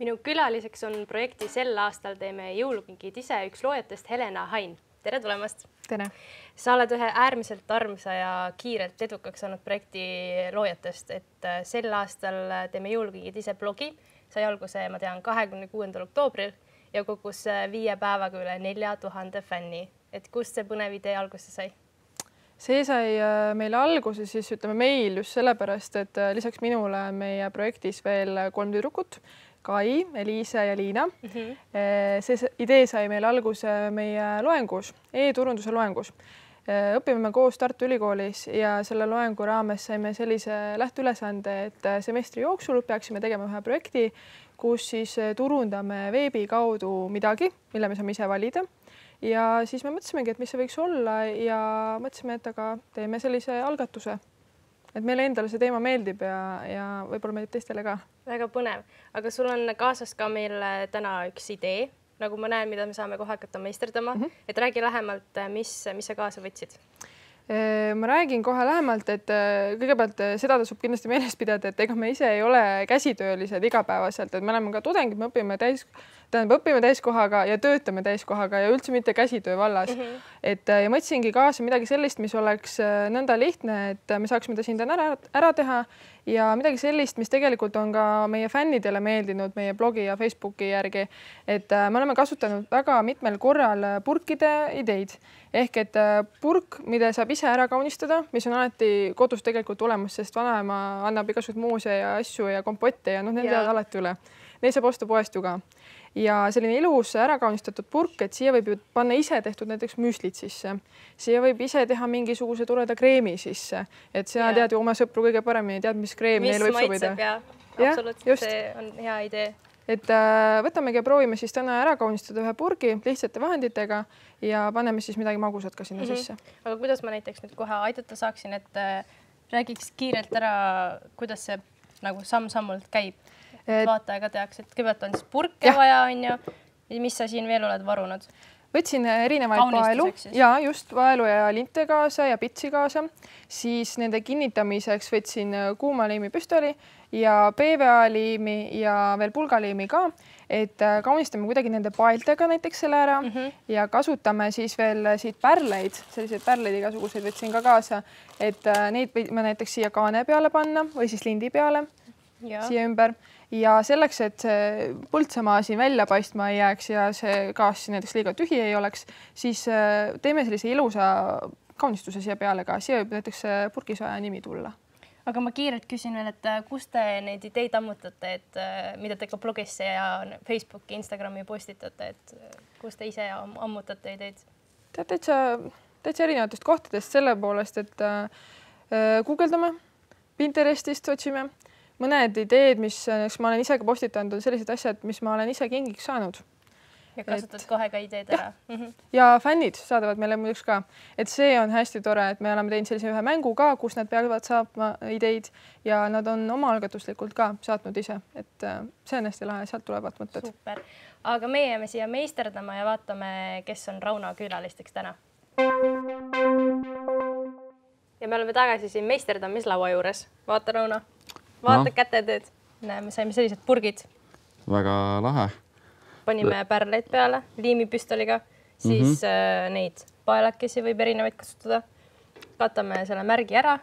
Minu külaliseks on projekti sel aastal teeme jõulukingid ise üks loojatest Helena Hain. Tere tulemast! Tere! Sa oled ühe äärmiselt armsa ja kiirelt edukaks saanud projekti loojatest, et sel aastal teeme jõulukingid ise blogi. Sai alguse, ma tean, 26. oktoobril ja kogus 5 päevaga üle 4000 fänni. Et kust see põnev idee alguse sai? See sai meile alguse siis meil just sellepärast, et lisaks minule on meie projektis veel 3 tüdrukut, Kai, Eliise ja Liina. See idee sai meil alguse meie loengus, e-turunduse loengus. Õpime koos Tartu Ülikoolis ja selle loengu raames saime sellise lähteülesande, et semestri jooksul peaksime tegema ühe projekti, kus siis turundame veebi kaudu midagi, mille me saame ise valida. Ja siis me mõtlesimegi, et mis see võiks olla ja mõtlesime, et aga teeme sellise algatuse. Et meile endale see teema meeldib ja võib-olla meeldib teistele ka. Väga põnev. Aga sul on kaasas ka meil täna üks idee, nagu ma näen, mida me saame kohe hakata meisterdama. Et räägi lähemalt, mis sa kaasa võtsid? Ma räägin kohe lähemalt, et kõigepealt seda tasub kindlasti meeles pidada, et ega me ise ei ole käsitöölised igapäevaselt, et me oleme ka tudengid, me õpime täiskohaga ja töötame täiskohaga ja üldse mitte käsitöö vallas. Ja mõtlesingi kaasa midagi sellist, mis oleks nõnda lihtne, et me saaksime ta siin ära teha ja midagi sellist, mis tegelikult on ka meie fännidele meeldinud meie blogi ja Facebooki järgi. Et me oleme kasutanud väga mitmel korral purkide ideid. Ehk et purk, mida saab ise ära kaunistada, mis on alati kodus tegelikult olemas, sest vanaema annab igasugused muuse ja asju ja kompotte ja need jäävad alati üle. Neid saab osta poest ju ka. Ja selline ilus ära kaunistatud purk, et siia võib ju panna ise tehtud näiteks müslit sisse. Siia võib ise teha mingisuguse toreda kreemi sisse. Et sa tead ju oma sõpru kõige paremini, tead, mis kreem neil võib sobida. Mis maitseb ja absoluutselt, see on hea idee. Et võtamegi ja proovime siis täna ära kaunistada ühe purgi lihtsate vahenditega ja paneme siis midagi magusat ka sinna sisse. Aga kuidas ma näiteks nüüd kohe aidata saaksin, et räägiks kiirelt ära, kuidas see nagu samm-sammult käib? Vaataja ka teaks, et kõigepealt on siis purke vaja, on ju. Mis sa siin veel oled varunud? Võtsin erinevaid vaelu ja just vaelu ja linte kaasa ja pitsi kaasa. Siis nende kinnitamiseks võtsin kuumaliimi püstoli ja PVA-liimi ja veel pulgaliimi ka, et kaunistame kuidagi nende paeltega näiteks selle ära ja kasutame siis veel siit pärleid, selliseid pärleid igasuguseid võtsin ka kaasa, et neid võime näiteks siia kaane peale panna või siis lindi peale siia ümber. Ja selleks, et see põltsamaa siin välja paistma ei jääks ja see kaas näiteks liiga tühi ei oleks, siis teeme sellise ilusa kaunistuse siia peale ka. Siia võib näiteks purgisaaja nimi tulla. Aga ma kiirelt küsin veel, et kus te neid ideid ammutate, et mida te ka blogisse ja Facebooki, Instagrami postitate, et kus te ise ammutate ideid? Täitsa erinevatest kohtadest selle poolest, et guugeldame, Pinterestist otsime. Mõned ideed, mis ma olen ise ka postitanud, on sellised asjad, mis ma olen ise kingiks saanud. Ja kasutad kohe ka ideed ära. Ja fännid saadavad meile muiduks ka. Et see on hästi tore, et me oleme teinud sellise ühe mängu ka, kus nad peavad saama ideid ja nad on omaalgatuslikult ka saatnud ise. Et see on hästi lahe, sealt tulevad mõtted. Super. Aga meie jääme siia meisterdama ja vaatame, kes on Rauno külalisteks täna. Ja me oleme tagasi siin meisterdamislaua juures. Vaata, Rauno. Vaata kätetööd. Me saime sellised purgid. Väga lahe. Panime pärleid peale liimipüstoliga, siis neid paelakesi võib erinevaid kasutada. Katame selle märgi ära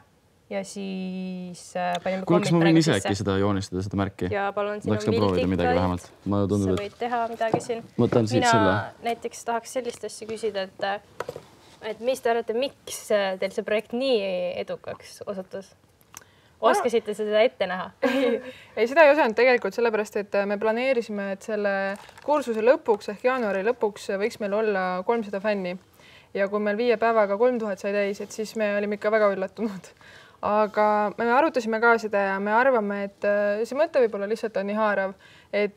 ja siis panime kas ma võin ise äkki seda joonistada, seda märki? Ja palun, siin on mildiklid. Sa võid teha midagi siin. Mina näiteks tahaks sellist asja küsida, et mis te arvate, miks teil see projekt nii edukaks osutus? Oskasite seda ette näha? Ei, seda ei osanud tegelikult sellepärast, et me planeerisime, et selle kursuse lõpuks ehk jaanuari lõpuks võiks meil olla 300 fänni. Ja kui meil 5 päevaga 3000 sai täis, et siis me olime ikka väga üllatunud. Aga me arutasime ka seda ja me arvame, et see mõte võib-olla lihtsalt on nii haarav. Ja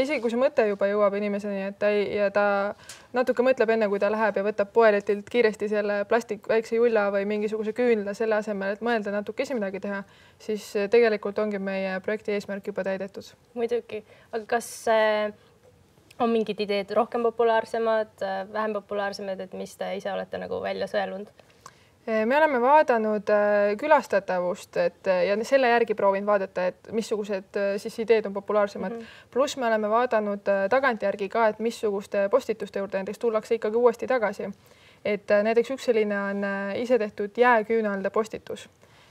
isegi kui see mõte juba jõuab inimeseni, ja ta natuke mõtleb enne, kui ta läheb ja võtab poeletilt kiiresti selle väikse julla või mingisuguse küünla selle asemel, et mõelda natuke ise midagi teha, siis tegelikult ongi meie projekti eesmärk juba täidetud. Muidugi. Aga kas on mingid ideed rohkem populaarsemad, vähem populaarsemad, et mis te ise olete nagu välja sõelunud? me oleme vaadanud külastatavust, ja selle järgi proovinud vaadata, et missugused siis ideed on populaarsemad. Pluss me oleme vaadanud tagantjärgi ka, et missuguste postituste juurde näiteks tullakse ikkagi uuesti tagasi. Et näiteks üks selline on ise tehtud jääküünalde postitus.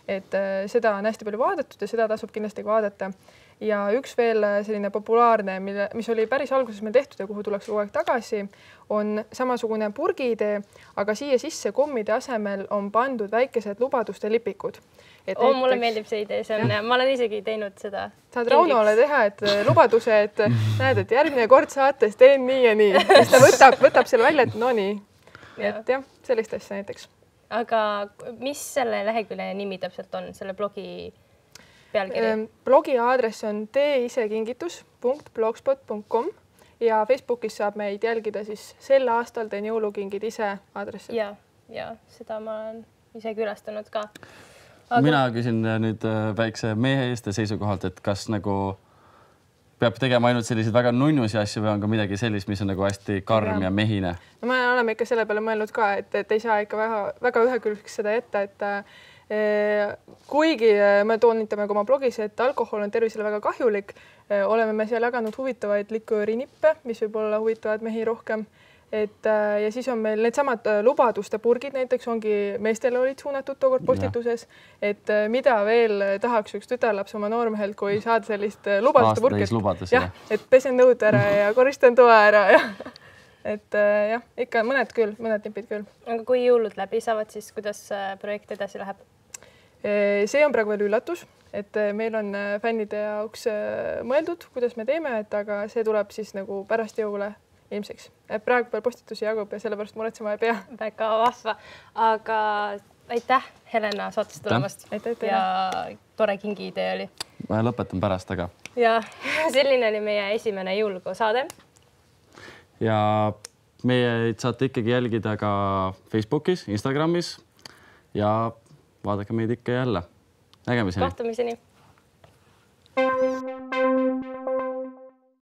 Et seda on hästi palju vaadatud ja seda tasub kindlasti vaadata. Ja üks veel selline populaarne, mis oli päris alguses meil tehtud ja kuhu tullakse kogu aeg tagasi, on samasugune purgiidee, aga siia sisse kommide asemel on pandud väikesed lubaduste lipikud. Mulle meeldib see idee, ma olen isegi teinud seda. Saad Raunole teha, et lubaduse, et näed, et järgmine kord saates teen nii ja nii. Siis ta võtab selle välja, et no nii. Et jah, sellist asja näiteks. Aga mis selle lehekülje nimi täpselt on, selle blogi pealkiri? Blogi aadress on teisekingitus.blogspot.com ja Facebookis saab meid jälgida siis sel aastal teen jõulukingid ise aadressi. Ja seda ma olen ise külastanud ka. Mina küsin nüüd väikse meeste seisukohalt, et kas nagu peab tegema ainult selliseid väga nunnusi asju või on ka midagi sellist, mis on nagu hästi karm ja mehine? No me oleme ikka selle peale mõelnud ka, et ei saa ikka väga ühekülgeks seda ette, et kuigi me toonitame oma blogis, et alkohol on tervisele väga kahjulik, oleme me seal jaganud huvitavaid liköörinippe, mis võib olla huvitavad mehi rohkem. Ja siis on meil needsamad lubaduste purgid näiteks ongi meestele olid suunatud tookord postituses, et mida veel tahaks üks tütarlaps oma noormehelt, kui saada sellist lubaduste purgist. Jah, et pesen nõud ära ja koristan toa ära. Et jah, ikka mõned nipid küll. Aga kui jõulud läbi saavad, siis kuidas projekt edasi läheb? See on praegu veel üllatus, et meil on fännide jaoks mõeldud, kuidas me teeme, aga see tuleb siis nagu pärast jõule ilmseks. Praegu peal postitusi jagub ja sellepärast muretsema ei pea. Väga vahva. Aga aitäh, Helena, saatest tulemast. Ja tore kingi idee oli. Ma lõpetan pärast, aga. Ja selline oli meie esimene jõulukuu saade. Ja meie saate ikkagi jälgida ka Facebookis, Instagramis ja vaadake meid ikka jälle. Nägemiseni. Kohtumiseni.